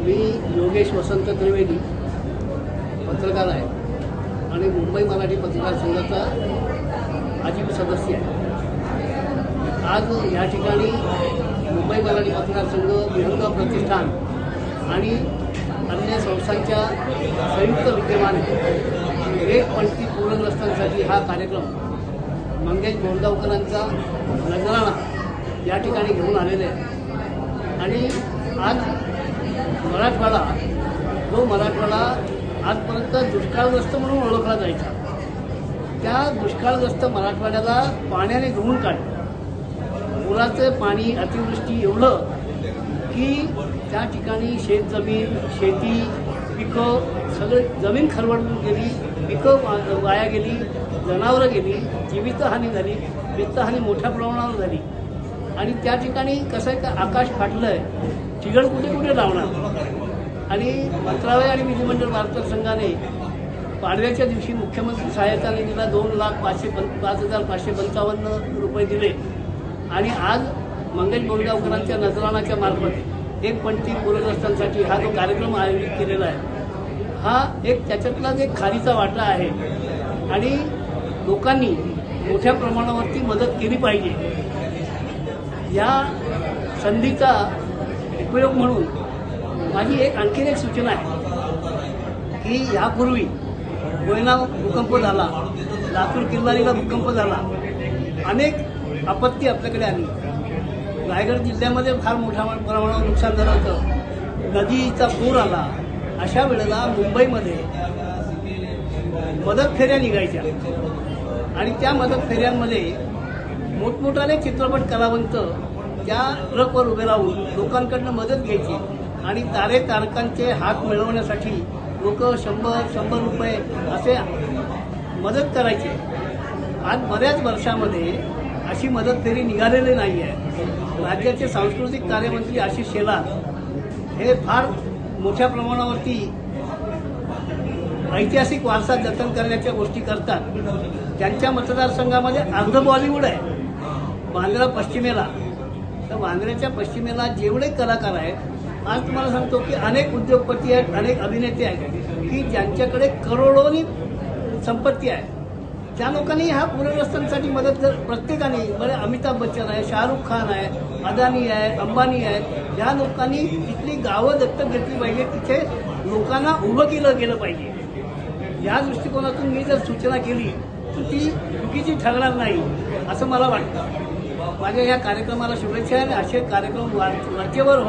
मी योगेश वसंत त्रिवेदी पत्रकार आहे आणि मुंबई मराठी पत्रकार संघाचा आजीव सदस्य आहे. आज या ठिकाणी मुंबई मराठी पत्रकार संघ, विहंग प्रतिष्ठान आणि अन्य संस्थांच्या संयुक्त विद्यमाने एक पंक्ती पूरग्रस्तांसाठी हा कार्यक्रम मंगेश बोरगावकरांचा नजराणा या ठिकाणी घेऊन आलेले आहे. आणि आज मराठवाडा आजपर्यंत दुष्काळग्रस्त म्हणून ओळखला जायचा, त्या दुष्काळग्रस्त मराठवाड्याला पाण्याने धुवून काढलं. पुराचं पाणी, अतिवृष्टी एवढं की त्या ठिकाणी शेतजमीन, शेती, पिकं सगळे जमीन खरवडून गेली, पिकं वाया गेली, जनावरं गेली, जीवितहानी झाली, वित्तहानी मोठ्या प्रमाणावर झाली. आणि त्या ठिकाणी कसं आहे का, आकाश फाटलं आहे, ठिगळ कुठे कुठे लावणार. आणि मंत्रालय आणि विधिमंडळ वार्ता संघाने पाडव्याच्या दिवशी मुख्यमंत्री सहायता निधीला 2,05,555 रुपये दिले. आणि आज मंगेश बोरगावकरांच्या नजराणाच्या मार्फत एक पंक्ती पूरग्रस्तांसाठी हा जो कार्यक्रम आयोजित केलेला आहे, हा एक त्याच्यातलाच एक खारीचा वाटा आहे. आणि लोकांनी मोठ्या प्रमाणावरती मदत केली पाहिजे. या संधीचा उपयोग म्हणून माझी आणखीन एक सूचना आहे की यापूर्वी कोयना भूकंप झाला, लातूर किल्लारीला भूकंप झाला, अनेक आपत्ती आपल्याकडे आली. रायगड जिल्ह्यामध्ये फार मोठ्या प्रमाणावर नुकसान झालं होतं, नदीचा पूर आला. अशा वेळेला मुंबईमध्ये मदत फेऱ्या निघायच्या आणि त्या मदत फेऱ्यांमध्ये मोठमोठाले चित्रपट कलावंत त्या ट्रकवर उभे राहून लोकांकडनं मदत घ्यायची आणि तारकांचे हात मिळवण्यासाठी लोक 100 रुपये असे मदत करायचे. आज बऱ्याच वर्षामध्ये अशी मदत फेरी निघालेली नाही आहे. राज्याचे सांस्कृतिक कार्यमंत्री आशिष शेलार हे फार मोठ्या प्रमाणावरती ऐतिहासिक वारसा जतन करण्याच्या गोष्टी करतात. त्यांच्या मतदारसंघामध्ये अर्ध बॉलिवूड आहे बांद्रा पश्चिमेला. तर बांद्र्याच्या पश्चिमेला जेवढे कलाकार आहेत, आज तुम्हाला सांगतो की अनेक उद्योगपती आहेत, अनेक अभिनेते आहेत की ज्यांच्याकडे करोडोनी संपत्ती आहे. त्या लोकांनी ह्या पूरग्रस्तांसाठी मदत जर प्रत्येकाने, बरे अमिताभ बच्चन आहे, शाहरुख खान आहे, अदानी आहे, अंबानी आहेत, या लोकांनी तिथली गावं दत्तक घेतली पाहिजे, तिथे लोकांना उभं केलं गेलं पाहिजे. या दृष्टिकोनातून मी जर सूचना केली तर ती चुकीची ठरणार नाही असं मला वाटतं. माझ्या या कार्यक्रमाला शुभेच्छा आहे. असे कार्यक्रम वरचेवर